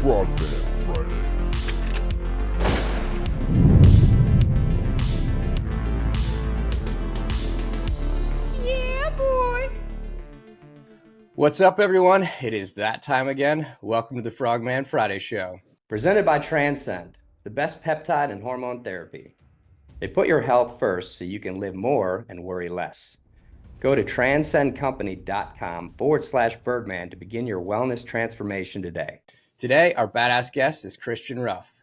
Frogman Friday. Yeah, boy. What's up, everyone? It is that time again. Welcome to the Frogman Friday show. Presented by Transcend, the best peptide and hormone therapy. They put your health first so you can live more and worry less. Go to transcendcompany.com/Birdman to begin your wellness transformation today. Today, our badass guest is Christian Ruf.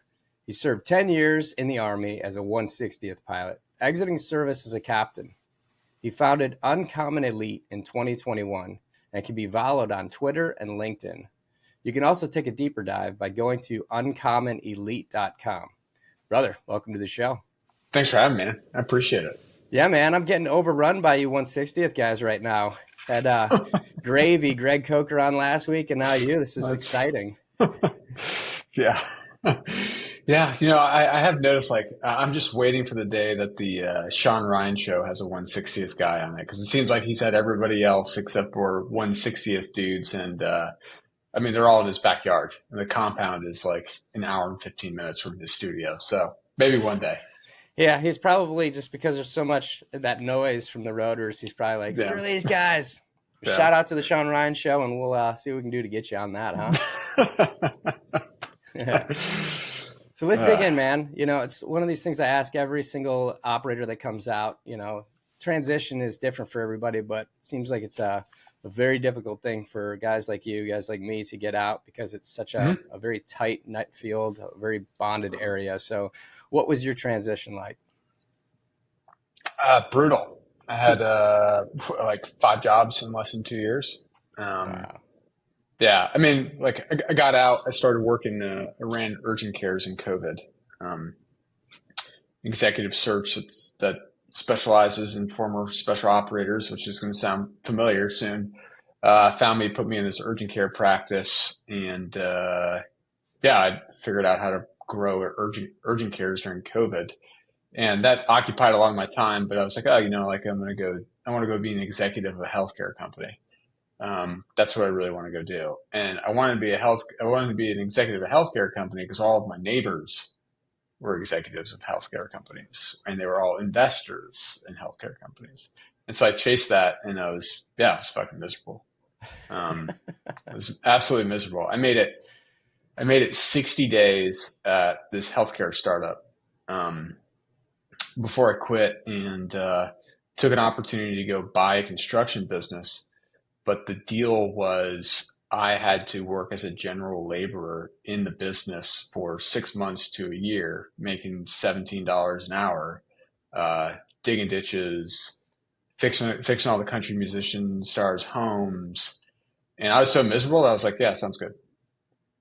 He served 10 years in the Army as a 160th pilot, exiting service as a captain. He founded Uncommon Elite in 2021 and can be followed on Twitter and LinkedIn. You can also take a deeper dive by going to uncommonelite.com. Brother, welcome to the show. Thanks for having me, man. I appreciate it. Yeah, man, I'm getting overrun by you 160th guys right now. Had Gravy, Greg Coker on last week, and now you. This is exciting. Yeah. Yeah, I have noticed, I'm just waiting for the day that the Sean Ryan show has a 160th guy on it, because it seems like he's had everybody else except for 160th dudes, and they're all in his backyard, and the compound is like an hour and 15 minutes from his studio, so maybe one day. Yeah, he's probably, just because there's so much that noise from the rotors, he's probably like, screw these guys. Yeah. Shout out to the Sean Ryan show, and we'll see what we can do to get you on that, huh? Yeah. So let's dig in, man. It's one of these things I ask every single operator that comes out. Transition is different for everybody, but it seems like it's a very difficult thing for guys like you, guys like me, to get out, because it's such a very tight knit field, a very bonded area. So what was your transition like? Brutal. I had 5 jobs in less than 2 years. Wow. Yeah, I got out. I started working. I ran urgent cares in COVID. Executive search that specializes in former special operators, which is going to sound familiar soon. Found me, put me in this urgent care practice, and I figured out how to grow urgent cares during COVID, and that occupied a lot of my time. But I was like, I want to go be an executive of a healthcare company. That's what I really want to go do. And I wanted to be an executive of a healthcare company because all of my neighbors were executives of healthcare companies, and they were all investors in healthcare companies. And so I chased that, and I was fucking miserable. I was absolutely miserable. I made it 60 days at this healthcare startup, before I quit, and, took an opportunity to go buy a construction business. But the deal was I had to work as a general laborer in the business for 6 months to a year, making $17 an hour, digging ditches, fixing all the country musician stars' homes. And I was so miserable that I was like, yeah, sounds good.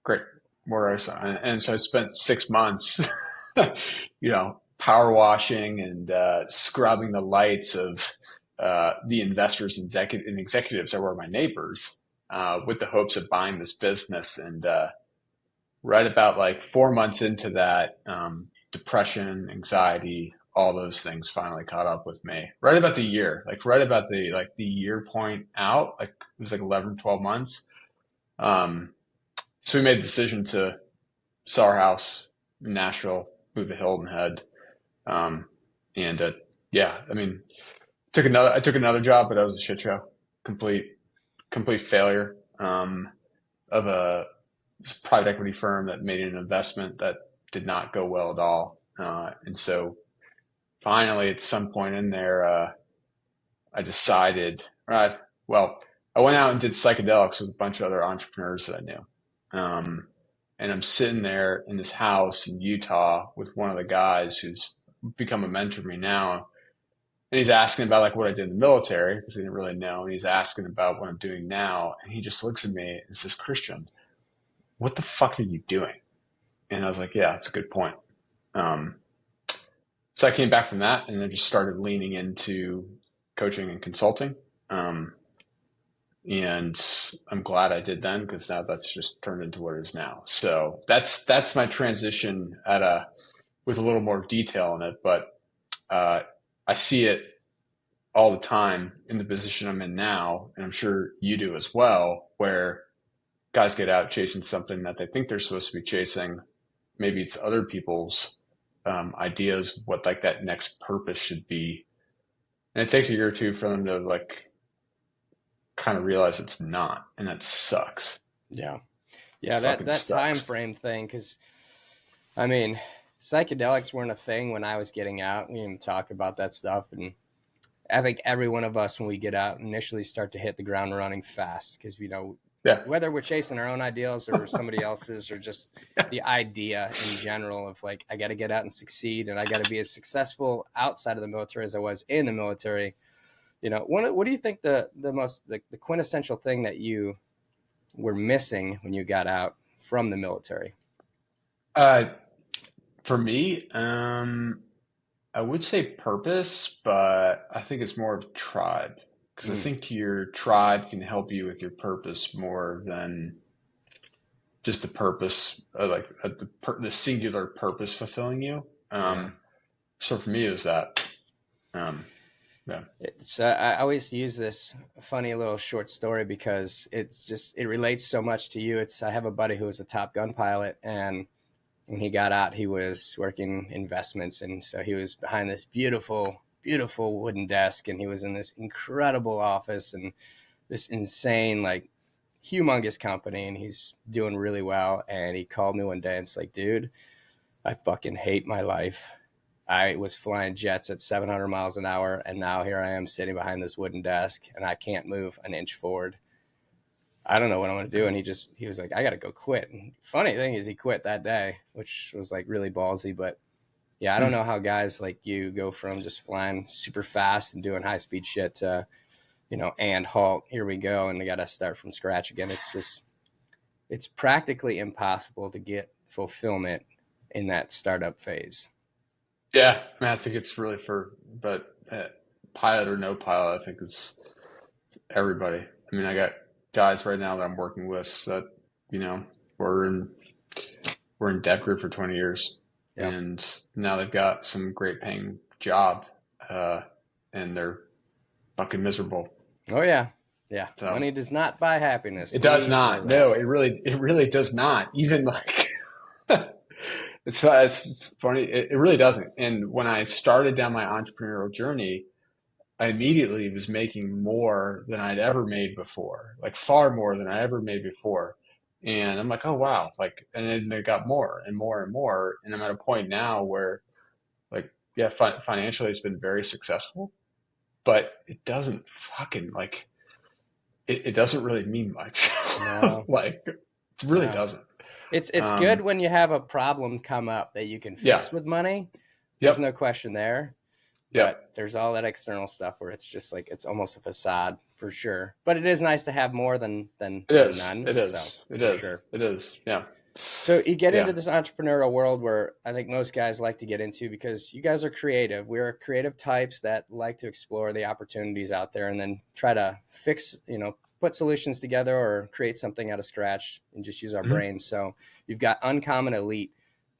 Great. More I and so I spent 6 months, power washing and scrubbing the lights of the investors and executives that were my neighbors, with the hopes of buying this business. And right about 4 months into that, depression, anxiety, all those things finally caught up with me. Right about the year, the year point out, it was 11, 12 months. So we made the decision to sell our house in Nashville, move to Hilton Head, I took another job, but that was a shit show. Complete failure of a private equity firm that made an investment that did not go well at all. And so finally, at some point in there, I decided, I went out and did psychedelics with a bunch of other entrepreneurs that I knew. And I'm sitting there in this house in Utah with one of the guys who's become a mentor to me now. And he's asking about what I did in the military, because he didn't really know. And he's asking about what I'm doing now. And he just looks at me and says, Christian, what the fuck are you doing? And I was like, yeah, that's a good point. So I came back from that, and then just started leaning into coaching and consulting. And I'm glad I did then, because now that's just turned into what it is now. So that's my transition with a little more detail in it. But I see it all the time in the position I'm in now, and I'm sure you do as well, where guys get out chasing something that they think they're supposed to be chasing. Maybe it's other people's ideas, what like that next purpose should be. And it takes a year or two for them to like kind of realize it's not, and that sucks. Yeah. Yeah. That time frame thing. 'Cause I mean, psychedelics weren't a thing when I was getting out. We didn't talk about that stuff. And I think every one of us, when we get out, initially start to hit the ground running fast. 'Cause whether we're chasing our own ideals or somebody else's, or just the idea in general of like, I got to get out and succeed, and I got to be as successful outside of the military as I was in the military. What do you think the quintessential thing that you were missing when you got out from the military? For me, I would say purpose, but I think it's more of tribe. Because I think your tribe can help you with your purpose more than just the purpose, the singular purpose fulfilling you. So for me, it was that. I always use this funny little short story because it relates so much to you. I have a buddy who was a Top Gun pilot, and when he got out, he was working investments, and so he was behind this beautiful wooden desk, and he was in this incredible office and this insane, like, humongous company, and he's doing really well. And he called me one day and it's like, dude, I fucking hate my life. I was flying jets at 700 miles an hour, and now here I am sitting behind this wooden desk, and I can't move an inch forward. I don't know what I'm going to do. And he was like, I got to go quit. And funny thing is, he quit that day, which was like really ballsy. But yeah, I don't know how guys like you go from just flying super fast and doing high speed shit to, and halt, here we go. And we got to start from scratch again. It's practically impossible to get fulfillment in that startup phase. Yeah. I think it's really pilot or no pilot, I think it's everybody. I mean, I got guys right now that I'm working with that, we're in dev group for 20 years. Yep. And now they've got some great paying job, and they're fucking miserable. Oh yeah. Yeah. So, money does not buy happiness. It does not. No, it really does not. Even like, it's funny. It really doesn't. And when I started down my entrepreneurial journey, I immediately was making more than I'd ever made before, like far more than I ever made before. And I'm like, oh, wow. Like, and then they got more and more and more. And I'm at a point now where, like, yeah, financially it's been very successful, but it doesn't fucking like, it doesn't really mean much. No. Like, it really doesn't. It's good when you have a problem come up that you can fix with money. There's no question there. But there's all that external stuff where it's just like, it's almost a facade for sure. But it is nice to have more than none. It is. Yeah. So you get into this entrepreneurial world where I think most guys like to get into, because you guys are creative. We're creative types that like to explore the opportunities out there and then try to fix, put solutions together or create something out of scratch and just use our brains. So you've got Uncommon Elite.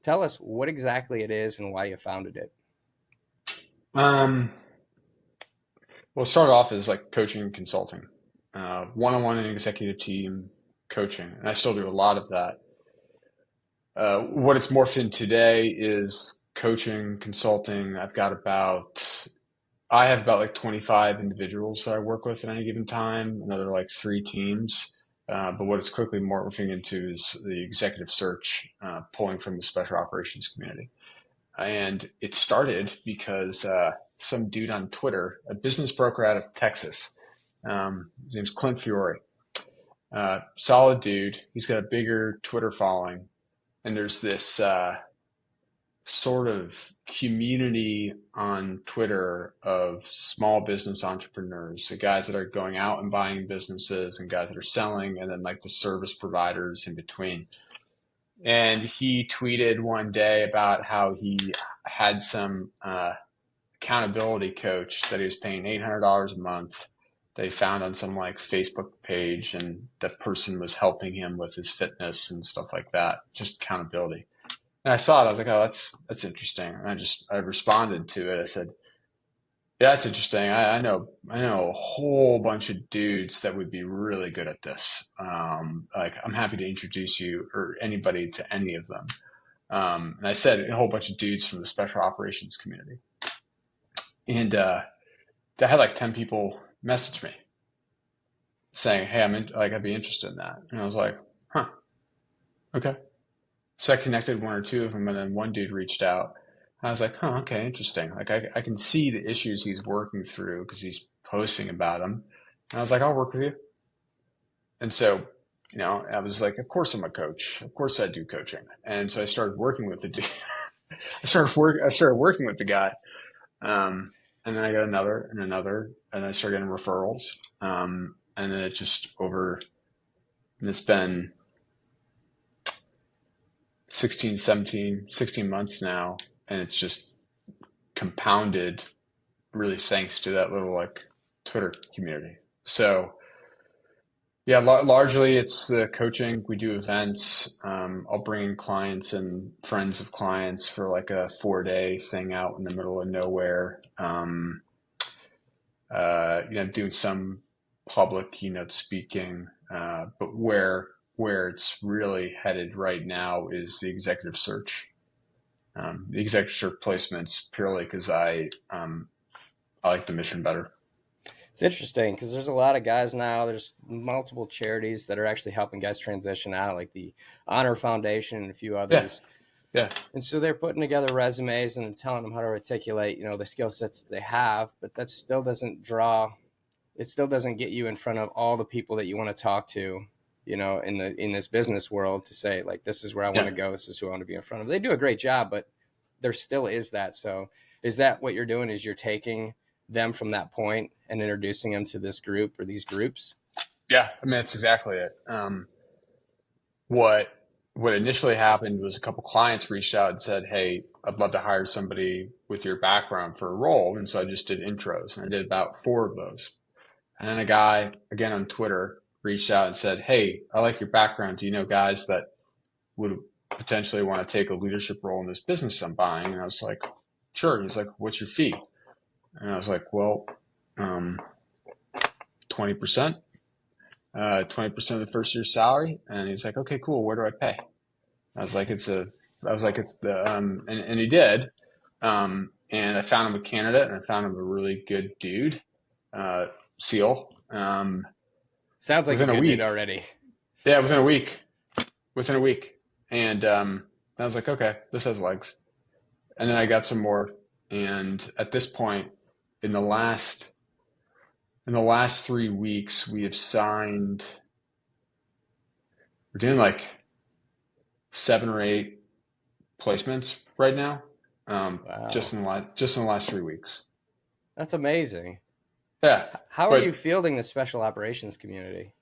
Tell us what exactly it is and why you founded it. Well, start off as like coaching and consulting, one-on-one and executive team coaching. And I still do a lot of that. What it's morphed in today is coaching, consulting. I have about like 25 individuals that I work with at any given time, another like 3 teams. But what it's quickly morphing into is the executive search, pulling from the special operations community. And it started because some dude on Twitter, a business broker out of Texas, his name's Clint Fiore, solid dude. He's got a bigger Twitter following. And there's this sort of community on Twitter of small business entrepreneurs, so guys that are going out and buying businesses and guys that are selling, and then like the service providers in between. And he tweeted one day about how he had some accountability coach that he was paying $800 a month that he found on some like Facebook page, and that person was helping him with his fitness and stuff like that, just accountability. And I saw it, I was like, oh, that's interesting. And I responded to it. I said, Yeah, that's interesting. I know a whole bunch of dudes that would be really good at this. Like I'm happy to introduce you or anybody to any of them. And I said a whole bunch of dudes from the special operations community. And I had like 10 people message me saying, "Hey, I'd be interested in that." And I was like, "Huh, okay." So I connected one or two of them, and then one dude reached out. I was like, "Huh, okay, interesting." Like I can see the issues he's working through because he's posting about them. And I was like, "I'll work with you." And so, I was like, "Of course I'm a coach. Of course I do coaching." And so I started working with the dude. I started working with the guy. And then I got another and another, and I started getting referrals. And then and it's been 16, 17, 16 months now, and it's just compounded really thanks to that little like Twitter community. So yeah, largely it's the coaching. We do events. I'll bring in clients and friends of clients for like a 4-day thing out in the middle of nowhere. Doing some public keynote speaking, but where it's really headed right now is the executive search. The executive search placements purely because I like the mission better. It's interesting because there's a lot of guys now. There's multiple charities that are actually helping guys transition out, like the Honor Foundation and a few others. Yeah. And so they're putting together resumes and telling them how to articulate, the skill sets that they have, but that still doesn't get you in front of all the people that you want to talk to, in this business world to say, like, this is where I want to go. This is who I want to be in front of. They do a great job, but there still is that. So is that what you're doing? Is you're taking them from that point and introducing them to this group or these groups? Yeah. I mean, that's exactly it. What initially happened was a couple clients reached out and said, "Hey, I'd love to hire somebody with your background for a role." And so I just did intros, and I did about 4 of those. And then a guy, again on Twitter, reached out and said, "Hey, I like your background. Do you know guys that would potentially want to take a leadership role in this business I'm buying?" And I was like, "Sure." And he's like, "What's your fee?" And I was like, "Well, 20%, 20% of the first year's salary." And he's like, "Okay, cool. Where do I pay?" I was like, it's and he did. And I found him a candidate, and I found him a really good dude, SEAL. Sounds like a good dude already. Yeah, within a week. And I was like, okay, this has legs. And then I got some more. And at this point, in the last 3 weeks, we have signed, we're doing like 7 or 8 placements right now. Wow. Just in the last 3 weeks. That's amazing. Yeah. How are you fielding the special operations community?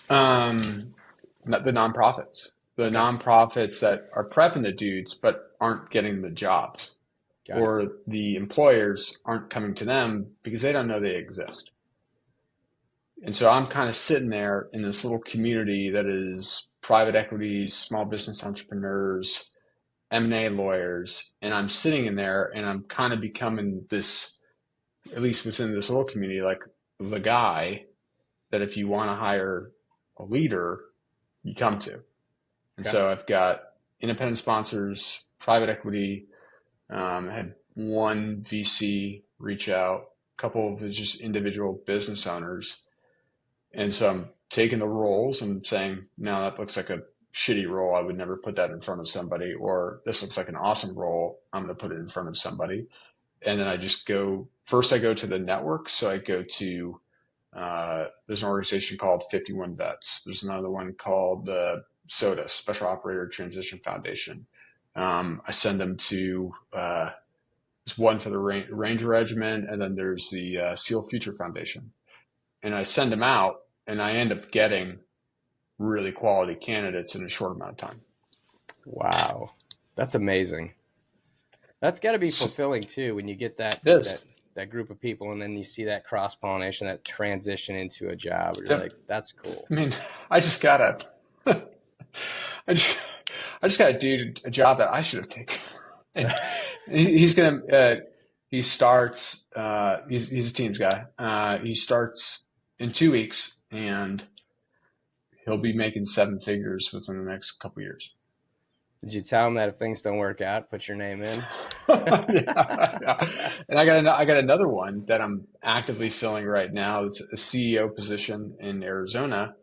The nonprofits. Nonprofits that are prepping the dudes but aren't getting the jobs. Or the employers aren't coming to them because they don't know they exist. And so I'm kind of sitting there in this little community that is private equity, small business entrepreneurs, M&A lawyers, and I'm sitting in there and I'm kind of becoming this, at least within this little community, like the guy that if you want to hire a leader, you come to. And so I've got independent sponsors, private equity. I had one VC reach out, a couple of just individual business owners. And so I'm taking the roles and saying, no, that looks like a shitty role. I would never put that in front of somebody. Or this looks like an awesome role. I'm going to put it in front of somebody. And then I just go to the network. So I go to, there's an organization called 51 Vets. There's another one called SOTA, Special Operator Transition Foundation. I send them to, there's one for the Ranger Regiment, and then there's the SEAL Future Foundation. And I send them out, and I end up getting really quality candidates in a short amount of time. Wow. That's amazing. That's got to be fulfilling too when you get that group of people and then you see that cross-pollination, that transition into a job. You're like, that's cool. I mean, I just gotta do a job that I should have taken. And he's gonna He starts, he's a teams guy. He starts in 2 weeks, and he'll be making 7 figures within the next couple years. Did you tell him that if things don't work out, put your name in? Yeah. And I got another one that I'm actively filling right now. It's a CEO position in Arizona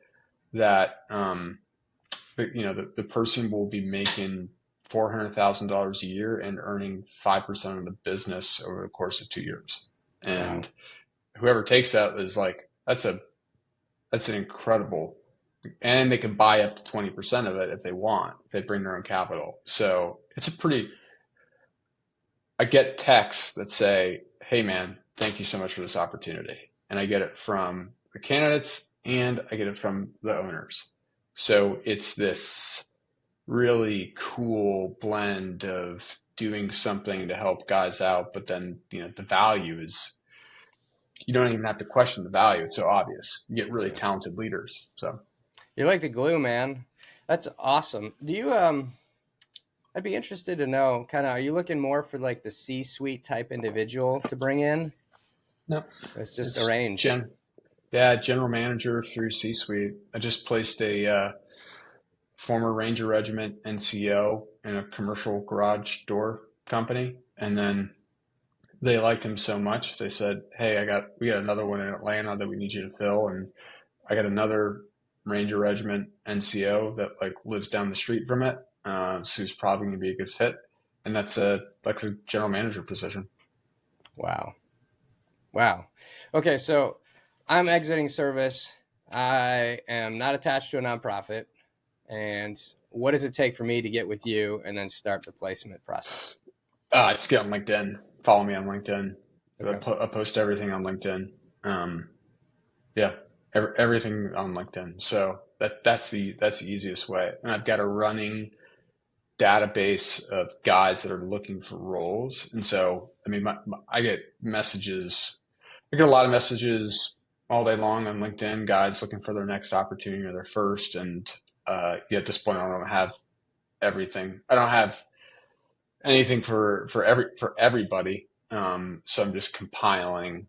that, the person will be making $400,000 a year and earning 5% of the business over the course of 2 years. And Wow. whoever takes that is like, that's an incredible, and they can buy up to 20% of it if they want, if they bring their own capital. So it's I get texts that say, "Hey man, thank you so much for this opportunity." And I get it from the candidates and I get it from the owners. So it's this really cool blend of doing something to help guys out, but then, the value is, you don't even have to question the value. It's so obvious. You get really Yeah. talented leaders. So You're like the glue, man. That's awesome. Do you I'd be interested to know kind of, are you looking more for like the C-suite type individual to bring in? no, It's just it's arranged. general manager through C-suite. I just placed a former Ranger Regiment NCO in a commercial garage door company, and then they liked him so much they said, "Hey, we got another one in Atlanta that we need you to fill," and I got another Ranger Regiment NCO that like lives down the street from it, so who's probably going to be a good fit, and that's a general manager position. Wow. Wow. Okay, so I'm exiting service. I am not attached to a nonprofit. And what does it take for me to get with you and then start the placement process? Just get on LinkedIn. Follow me on LinkedIn. Okay. I post everything on LinkedIn. Yeah, everything on LinkedIn. So that's the easiest way. And I've got a running database of guys that are looking for roles. And so, I mean, I get messages. I get a lot of messages all day long on LinkedIn. Guys looking for their next opportunity or their first. And at this point, I don't have everything. I don't have anything for everybody. So I'm just compiling,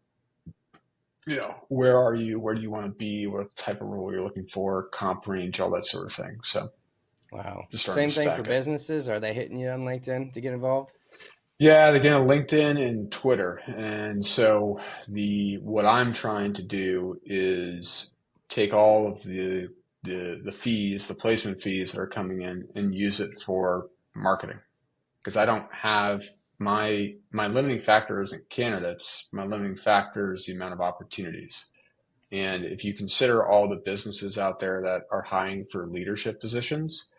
where are you? Where do you want to be? What type of role you're looking for? Comp range, all that sort of thing. So Wow. just starting Same to thing for stack it. businesses. Are they hitting you on LinkedIn to get involved? Yeah, they get on LinkedIn and Twitter. And so what I'm trying to do is take all of the fees, the placement fees that are coming in, and use it for marketing. Because I don't have my limiting factor isn't candidates. My limiting factor is the amount of opportunities. And if you consider all the businesses out there that are hiring for leadership positions,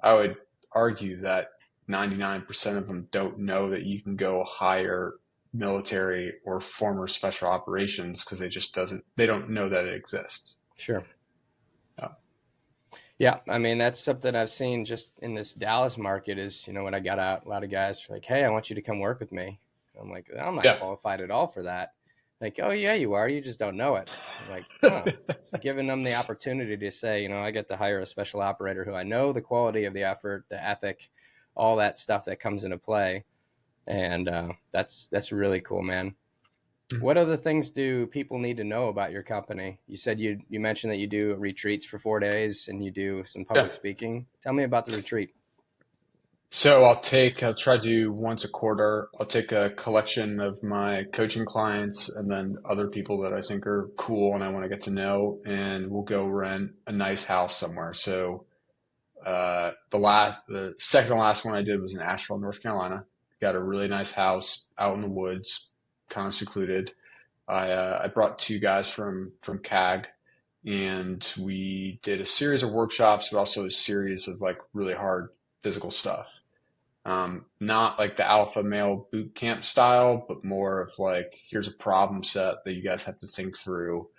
I would argue that 99% of them don't know that you can go hire military or former special operations because they don't know that it exists. Sure. Yeah. Yeah. I mean, that's something I've seen just in this Dallas market is, when I got out, a lot of guys were like, "Hey, I want you to come work with me." I'm like, "I'm not Yeah. qualified at all for that." Like, "Oh yeah, you are. You just don't know it." I'm like, huh. So giving them the opportunity to say, I get to hire a special operator who I know the quality of the effort, the ethic, all that stuff that comes into play. And that's really cool, man. What other things do people need to know about your company? You said you mentioned that you do retreats for 4 days and you do some Yeah. public speaking. Tell me about the retreat. So I'll try to do once a quarter. I'll take a collection of my coaching clients and then other people that I think are cool and I want to get to know, and we'll go rent a nice house somewhere. So the second to last one I did was in Asheville, North Carolina. Got a really nice house out in the woods, kind of secluded. I brought two guys from CAG, and we did a series of workshops, but also a series of like really hard physical stuff. Not like the alpha male boot camp style, but more of like, here's a problem set that you guys have to think through.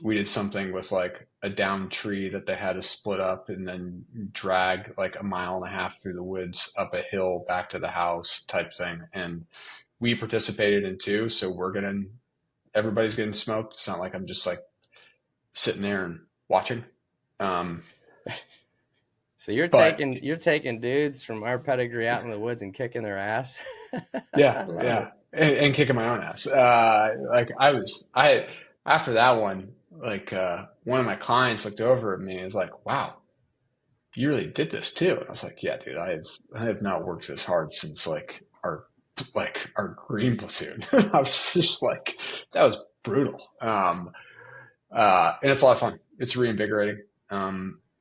We did something with like a downed tree that they had to split up and then drag like a mile and a half through the woods up a hill back to the house type thing. And we participated in two. So everybody's getting smoked. It's not like I'm just like sitting there and watching. So you're taking dudes from our pedigree out in the woods and kicking their ass. Yeah. And kicking my own ass. After that one, one of my clients looked over at me and was like, wow, you really did this too. And I was like, yeah, dude, I have not worked this hard since our green platoon. I was just like, that was brutal. And it's a lot of fun. It's reinvigorating.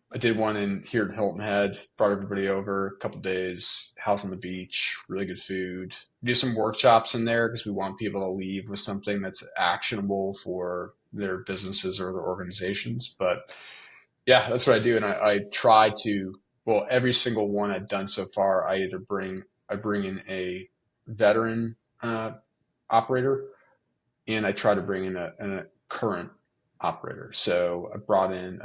I did one here in Hilton Head, brought everybody over a couple days, house on the beach, really good food. Do some workshops in there because we want people to leave with something that's actionable for their businesses or their organizations. But yeah, that's what I do. And I try to, well, every single one I've done so far, I bring in a veteran operator, and I try to bring in a current operator. So I brought in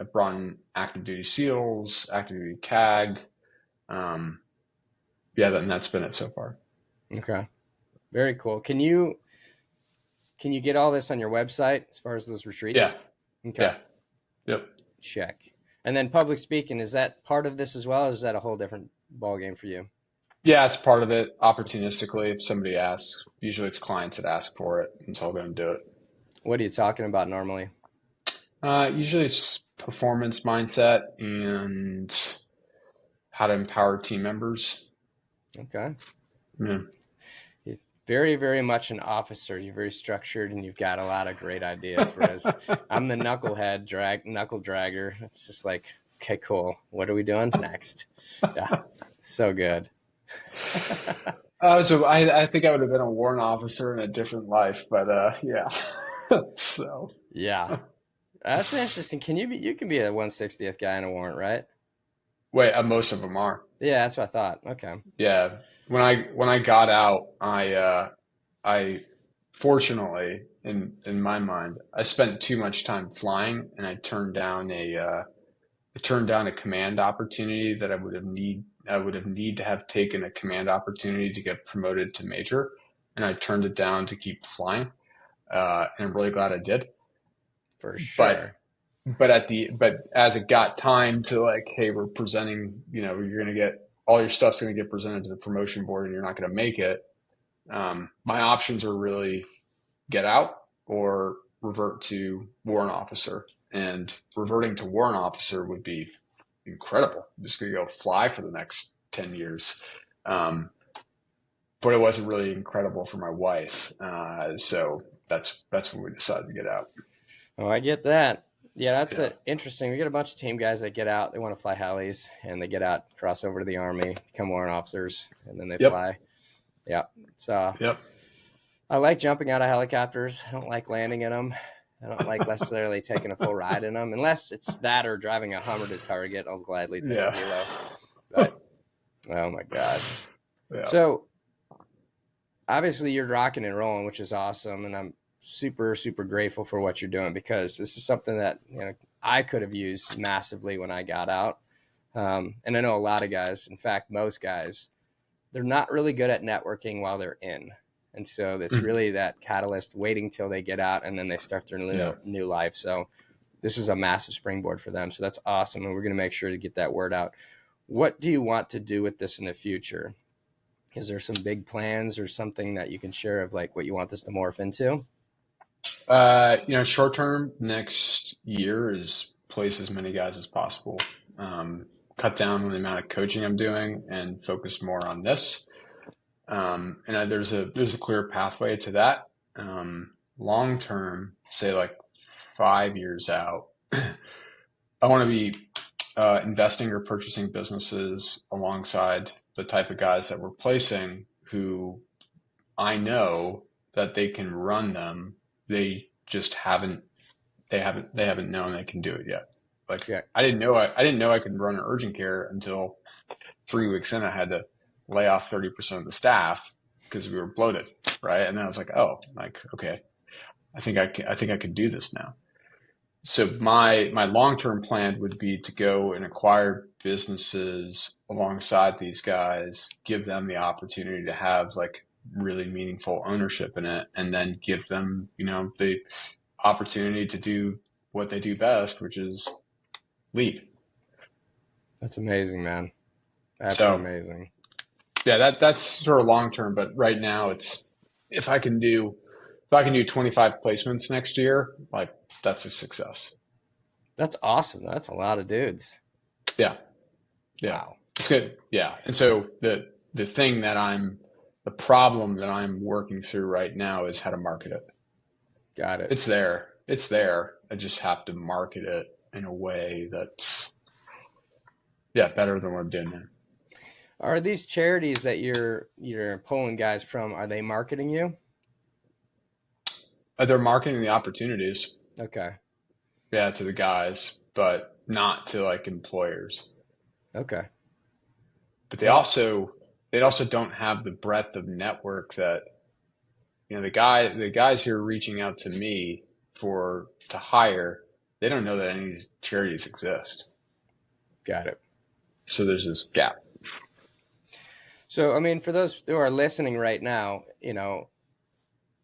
active duty SEALs, active duty CAG. And that's been it so far. Okay. Very cool. Can you get all this on your website as far as those retreats? Yeah. Okay. Yeah. Yep. Check. And then public speaking, is that part of this as well? Or is that a whole different ballgame for you? Yeah, it's part of it. Opportunistically, if somebody asks, usually it's clients that ask for it, and so I'll go and do it. What are you talking about normally? Usually it's performance mindset and how to empower team members. Okay. Yeah. You're very, very much an officer. You're very structured and you've got a lot of great ideas. Whereas I'm the knuckle dragger. It's just like, okay, cool. What are we doing next? Yeah. So good. So I think I would have been a warrant officer in a different life, but yeah. So yeah. That's interesting. You can be a 160th guy in a warrant, right? Wait, most of them are. Yeah, that's what I thought. Okay. Yeah. When I got out, I fortunately in my mind, I spent too much time flying, and I turned down a command opportunity that I would need to have taken a command opportunity to get promoted to major, and I turned it down to keep flying. And I'm really glad I did. For sure. But as it got time to hey, we're presenting, you're going to get all your stuff's going to get presented to the promotion board and you're not going to make it. My options are really get out or revert to warrant officer, and reverting to warrant officer would be incredible. I'm just going to go fly for the next 10 years. But it wasn't really incredible for my wife. So that's when we decided to get out. Oh, I get that. Yeah, that's interesting. We get a bunch of team guys that get out. They want to fly helis, and they get out, cross over to the Army, become warrant officers, and then they fly. Yeah. So I like jumping out of helicopters. I don't like landing in them. I don't like necessarily taking a full ride in them. Unless it's that or driving a Hummer to target, I'll gladly take a helo. But, oh, my God. Yeah. So obviously you're rocking and rolling, which is awesome, and I'm super, super grateful for what you're doing, because this is something that I could have used massively when I got out. And I know a lot of guys, in fact, most guys, they're not really good at networking while they're in. And so it's really that catalyst waiting till they get out and then they start their new life. So this is a massive springboard for them. So that's awesome. And we're going to make sure to get that word out. What do you want to do with this in the future? Is there some big plans or something that you can share of what you want this to morph into? Short term, next year is place as many guys as possible. Cut down on the amount of coaching I'm doing and focus more on this. And there's a clear pathway to that. Long term, say 5 years out, I want to be investing or purchasing businesses alongside the type of guys that we're placing, who I know that they can run them. They just haven't known they can do it yet. I didn't know I could run an urgent care until 3 weeks in. I had to lay off 30% of the staff because we were bloated. Right. And then I was okay, I think I could do this now. So my long-term plan would be to go and acquire businesses alongside these guys, give them the opportunity to have really meaningful ownership in it, and then give them, the opportunity to do what they do best, which is lead. That's amazing, man. That's So amazing. yeah, that's sort of long term, but right now it's if I can do 25 placements next year, like that's a success. That's awesome. That's a lot of dudes. Yeah. Yeah. Wow. It's good. Yeah. And so the thing that the problem that I'm working through right now is how to market it. Got it. It's there. It's there. I just have to market it in a way that's, yeah, better than what I'm doing now. Are these charities that you're pulling guys from, are they marketing you? They're marketing the opportunities, Okay. yeah, to the guys, but not to like employers. Okay. But Well, they also don't have the breadth of network that, the guys who are reaching out to me to hire, they don't know that any of these charities exist. got it. So there's this gap. So, I mean, for those who are listening right now,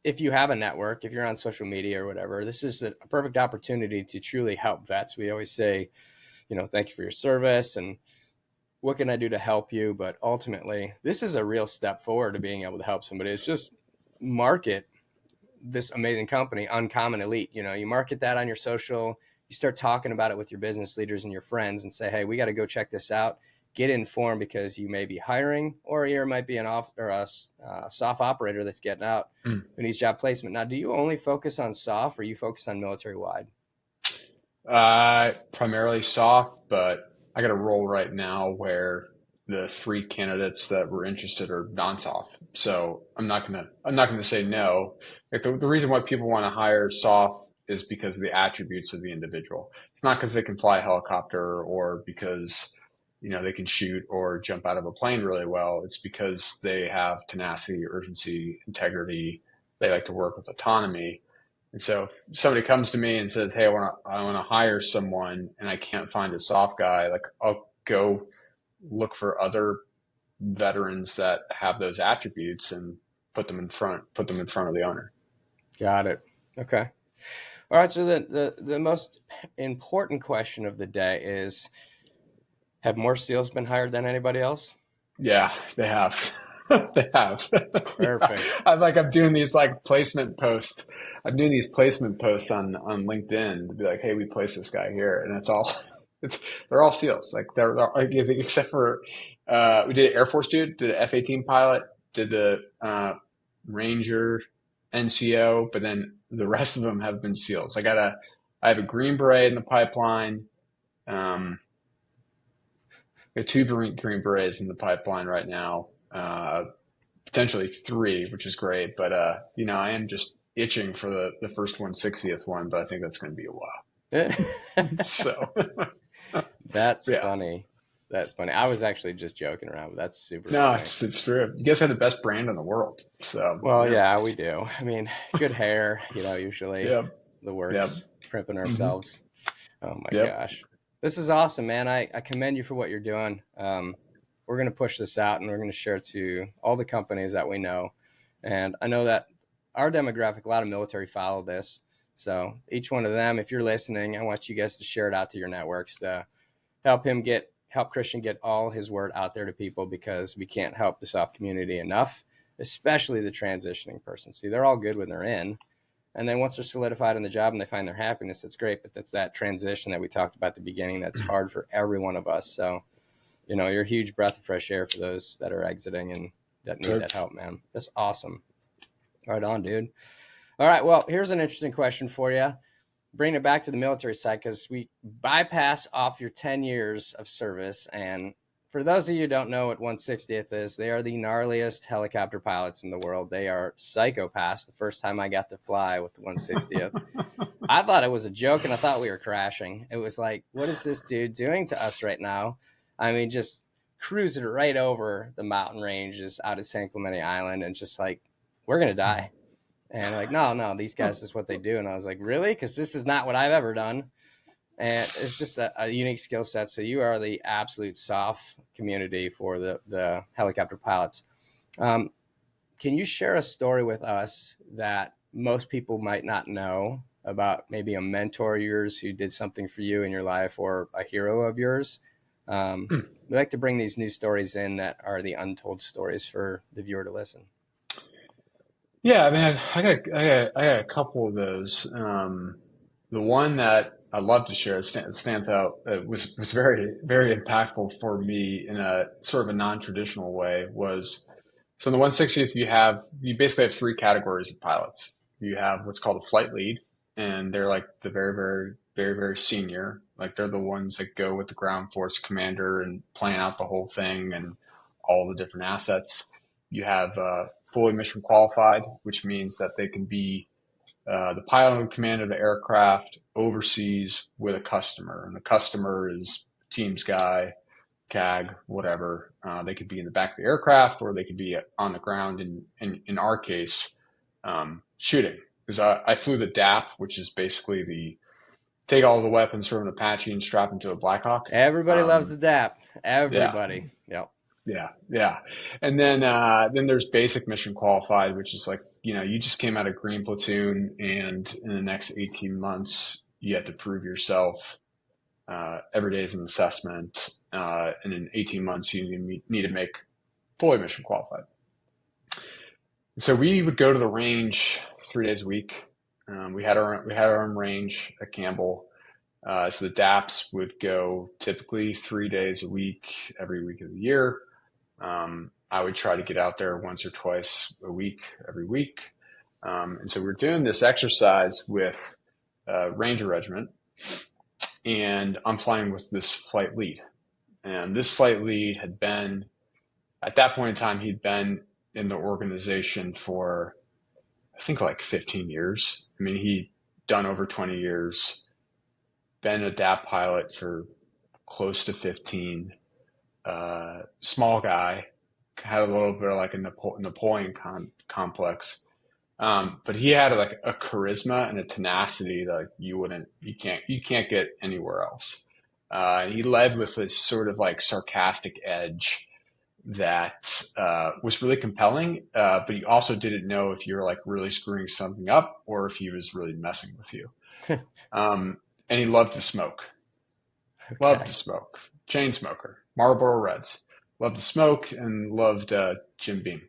if you have a network, if you're on social media or whatever, this is a perfect opportunity to truly help vets. We always say, thank you for your service and what can I do to help you? But ultimately, this is a real step forward to being able to help somebody. It's just market this amazing company, Uncommon Elite. You market that on your social, you start talking about it with your business leaders and your friends and say, hey, we got to go check this out. Get informed because you may be hiring or you might be a SOF operator that's getting out who needs job placement. Now, do you only focus on SOF or you focus on military wide? Primarily soft, but I got a role right now where the 3 candidates that were interested are non-soft. So I'm not gonna say no. Like the reason why people want to hire soft is because of the attributes of the individual. It's not because they can fly a helicopter or because they can shoot or jump out of a plane really well. It's because they have tenacity, urgency, integrity. They like to work with autonomy. And so if somebody comes to me and says, hey, I want to hire someone and I can't find a soft guy, like I'll go look for other veterans that have those attributes and put them in front of the owner. Got it. Okay. All right. So the most important question of the day is, have more SEALs been hired than anybody else? Yeah, they have. They have. Perfect. Yeah. I'm doing these placement posts. I'm doing these placement posts on LinkedIn to be like, hey, we placed this guy here, and they're all SEALs. Except for we did an Air Force dude, did an F-18 pilot, did the Ranger, NCO, but then the rest of them have been SEALs. I have a Green Beret in the pipeline. We have 2 Green Berets in the pipeline right now, potentially 3, which is great. But I am just itching for the first 160th one, but I think that's going to be a while. So that's funny. That's funny. I was actually just joking around, but that's super no, funny. it's true. You guys have the best brand in the world. So yeah, we do. I mean, good hair, usually the works, prepping ourselves. Oh my gosh. This is awesome, man. I commend you for what you're doing. We're going to push this out and we're going to share it to all the companies that we know. And I know that our demographic, a lot of military follow this. So each one of them, if you're listening, I want you guys to share it out to your networks to help Christian get all his word out there to people, because we can't help the SOF community enough, especially the transitioning person. See, they're all good when they're in. And then once they're solidified in the job and they find their happiness, that's great. But that's that transition that we talked about at the beginning that's hard for every one of us. So, you're a huge breath of fresh air for those that are exiting and that need that help, man. That's awesome. Right on, dude. All right. Well, here's an interesting question for you. Bring it back to the military side, because we bypass off your 10 years of service. And for those of you who don't know what 160th is, they are the gnarliest helicopter pilots in the world. They are psychopaths. The first time I got to fly with the 160th, I thought it was a joke and I thought we were crashing. It was like, what is this dude doing to us right now? I mean, just cruising right over the mountain ranges out at San Clemente Island and just like, we're going to die. And like, no, these guys is what they do. And I was like, really? Because this is not what I've ever done. And it's just a unique skill set. So you are the absolute SOF community for the helicopter pilots. Can you share a story with us that most people might not know about, maybe a mentor of yours who did something for you in your life or a hero of yours We like to bring these new stories in that are the untold stories for the viewer to listen. Yeah, I mean, I got a couple of those. The one that I'd love to share, it stands out, was very, very impactful for me in a sort of a non-traditional way was, so in the 160th, you basically have three categories of pilots. You have what's called a flight lead, and they're like the very, very, very, very senior. Like they're the ones that go with the ground force commander and plan out the whole thing and all the different assets. You have fully mission qualified, which means that they can be the pilot in command of the aircraft overseas with a customer, and the customer is Teams guy, CAG, whatever. They could be in the back of the aircraft, or they could be on the ground. In our case, shooting, because I flew the DAP, which is basically the take all the weapons from an Apache and strap into a Blackhawk. Everybody loves the DAP. Everybody. Yeah. Yeah. And then there's basic mission qualified, which is like, you just came out of Green Platoon, and in the next 18 months, you have to prove yourself. Every day is an assessment. And in 18 months, you need to make fully mission qualified. So we would go to the range 3 days a week. We had our own range at Campbell. So the DAPs would go typically 3 days a week, every week of the year. I would try to get out there once or twice a week, every week. And so we're doing this exercise with Ranger Regiment, and I'm flying with this flight lead. And this flight lead had been, at that point in time, he'd been in the organization for, I think, like 15 years. I mean, he'd done over 20 years, been a DAP pilot for close to 15. Small guy, had a little bit of like a Napoleon complex. But he had like a charisma and a tenacity that you can't get anywhere else. And he led with this sort of like sarcastic edge that was really compelling, but you also didn't know if you're like really screwing something up or if he was really messing with you. And he loved to smoke. Okay. Loved to smoke. Chain smoker. Marlboro Reds. Loved to smoke and loved Jim Beam.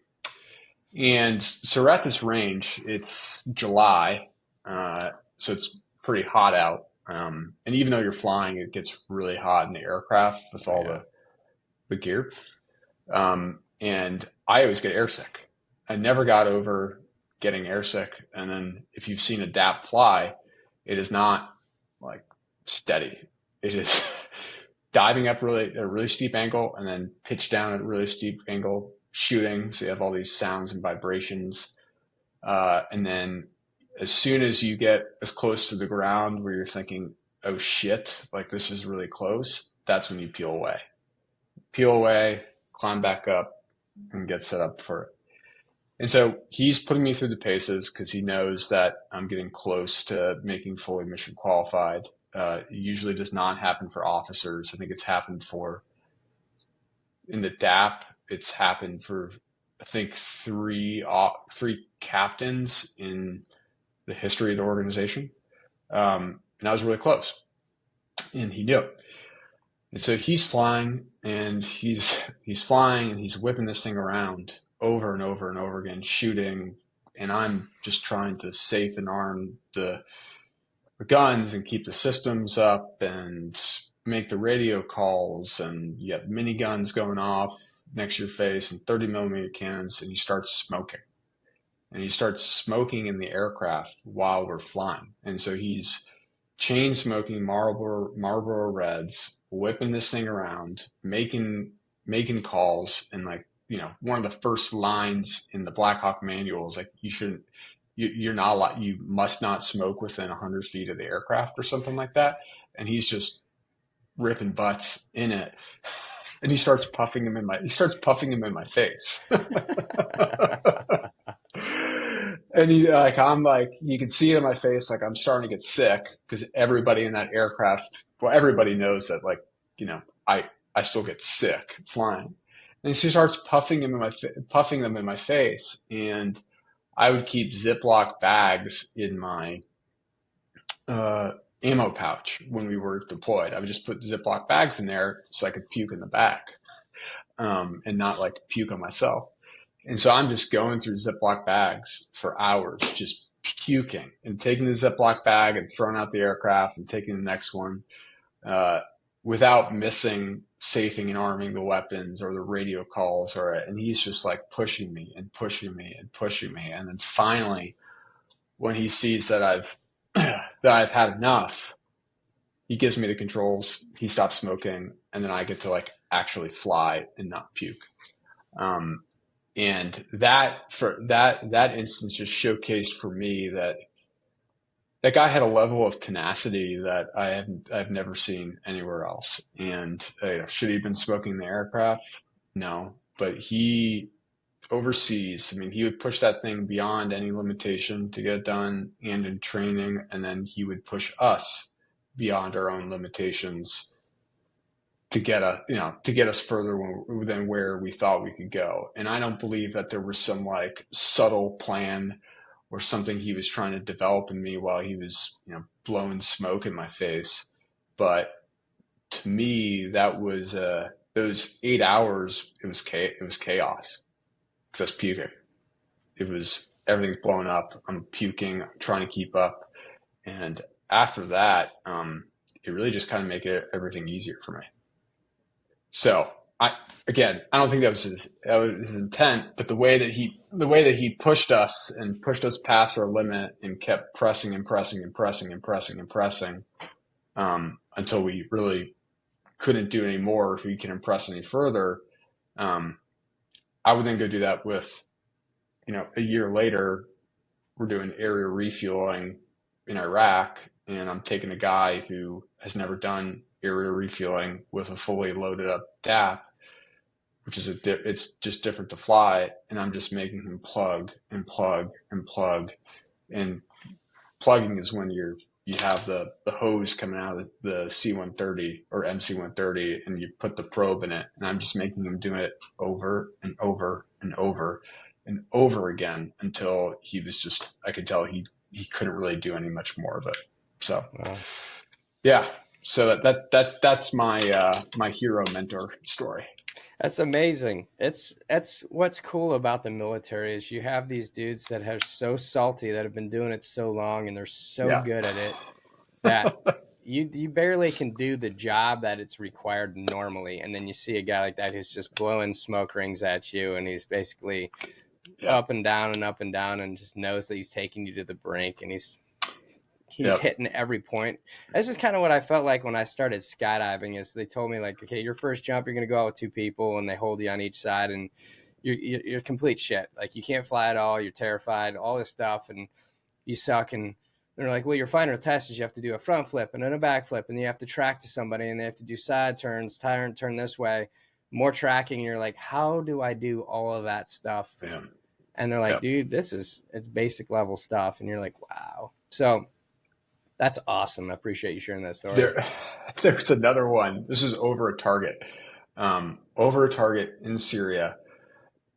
And so we're at this range. It's July, so it's pretty hot out. And even though you're flying, it gets really hot in the aircraft with all the gear. And I always get airsick. I never got over getting airsick. And then if you've seen a DAP fly, it is not like steady. It is diving up at a really steep angle and then pitch down at a really steep angle, shooting. So you have all these sounds and vibrations. And then as soon as you get as close to the ground where you're thinking, oh shit, like this is really close, that's when you peel away. Peel away, climb back up, and get set up for it. And so he's putting me through the paces because he knows that I'm getting close to making fully mission qualified. It usually does not happen for officers. I think it's happened in the DAP, it's happened for, I think, three captains in the history of the organization. And I was really close, and he knew it. And so he's flying, and he's flying, and he's whipping this thing around over and over and over again, shooting. And I'm just trying to safe and arm the guns and keep the systems up and make the radio calls. And you have miniguns going off next to your face and 30 millimeter cannons, and you start smoking. And you start smoking in the aircraft while we're flying. And so he's chain smoking Marlboro Reds, whipping this thing around, making calls. And like, one of the first lines in the Blackhawk manual is like, you're not allowed, you must not smoke within 100 feet of the aircraft or something like that. And he's just ripping butts in it. And he starts puffing him in my face. And I'm like, you can see it in my face, like I'm starting to get sick because everybody in that aircraft, everybody knows that, like, I still get sick flying. And she starts puffing them in my face, and I would keep Ziploc bags in my ammo pouch when we were deployed. I would just put Ziploc bags in there so I could puke in the back, and not like puke on myself. And so I'm just going through Ziploc bags for hours, just puking and taking the Ziploc bag and throwing out the aircraft and taking the next one, without missing safing and arming the weapons or the radio calls, and he's just like pushing me and pushing me and pushing me. And then finally, when he sees that I've had enough, he gives me the controls, he stops smoking, and then I get to like actually fly and not puke. And that instance just showcased for me that guy had a level of tenacity that I've never seen anywhere else. And should he have been smoking the aircraft? No, but he overseas, I mean, he would push that thing beyond any limitation to get it done, and in training, and then he would push us beyond our own limitations to get us further than where we thought we could go. And I don't believe that there was some like subtle plan or something he was trying to develop in me while he was, blowing smoke in my face. But to me, that was those 8 hours. It was chaos because I was puking. It was everything's blowing up. I'm puking. I'm trying to keep up. And after that, it really just kind of made everything easier for me. So I don't think that was his intent, but the way that he pushed us past our limit and kept pressing and pressing and pressing and pressing and pressing, until we really couldn't do any more. If we can impress any further, I would then go do that with, a year later, we're doing area refueling in Iraq, and I'm taking a guy who has never done area refueling with a fully loaded up DAP, which is it's just different to fly. And I'm just making him plug and plug and plug. And plugging is when you have the hose coming out of the C-130 or MC-130, and you put the probe in it. And I'm just making him do it over and over and over and over again until he was just, I could tell he couldn't really do any much more of it. So, yeah. So that's my my hero mentor story. That's amazing. That's what's cool about the military is you have these dudes that are so salty that have been doing it so long and they're so good at it that you barely can do the job that it's required normally. And then you see a guy like that who's just blowing smoke rings at you, and he's basically up and down and just knows that he's taking you to the brink, and he's hitting every point. This is kind of what I felt like when I started skydiving. Is they told me like, okay, your first jump, you're going to go out with 2 people, and they hold you on each side, and you're complete shit. Like you can't fly at all. You're terrified, all this stuff, and you suck. And they're like, well, your final test is you have to do a front flip and then a back flip, and you have to track to somebody, and they have to do side turns, turn this way, more tracking. And you're like, how do I do all of that stuff? Yeah. And they're like, dude, it's basic level stuff. And you're like, wow. So that's awesome. I appreciate you sharing that story. There's another one. This is over a target in Syria,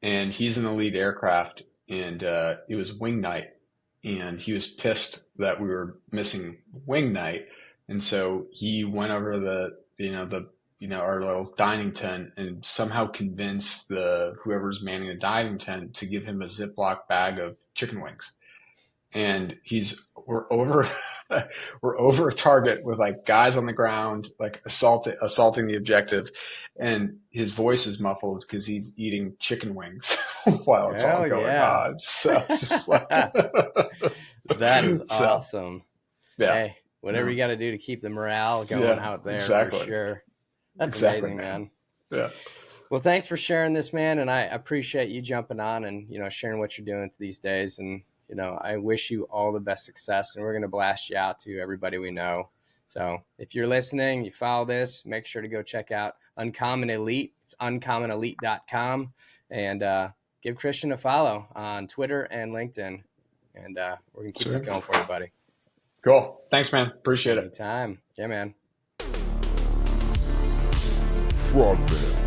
and he's in the lead aircraft, and it was wing night, and he was pissed that we were missing wing night, and so he went over our little dining tent and somehow convinced whoever's manning the dining tent to give him a Ziploc bag of chicken wings. And we're over a target with like guys on the ground, like assaulting the objective, and his voice is muffled because he's eating chicken wings while it's all going on. So it's just like that is awesome. Yeah. Hey, whatever you got to do to keep the morale going out there, for sure. That's amazing, man. Yeah. Well, thanks for sharing this, man, and I appreciate you jumping on and sharing what you're doing these days. And I wish you all the best success, and we're going to blast you out to everybody we know. So if you're listening, you follow this, make sure to go check out Uncommon Elite. It's uncommonelite.com, and give Christian a follow on Twitter and LinkedIn. And we're going to keep this going for you, buddy. Cool. Thanks, man. Appreciate it. Anytime. Yeah, man. Frogman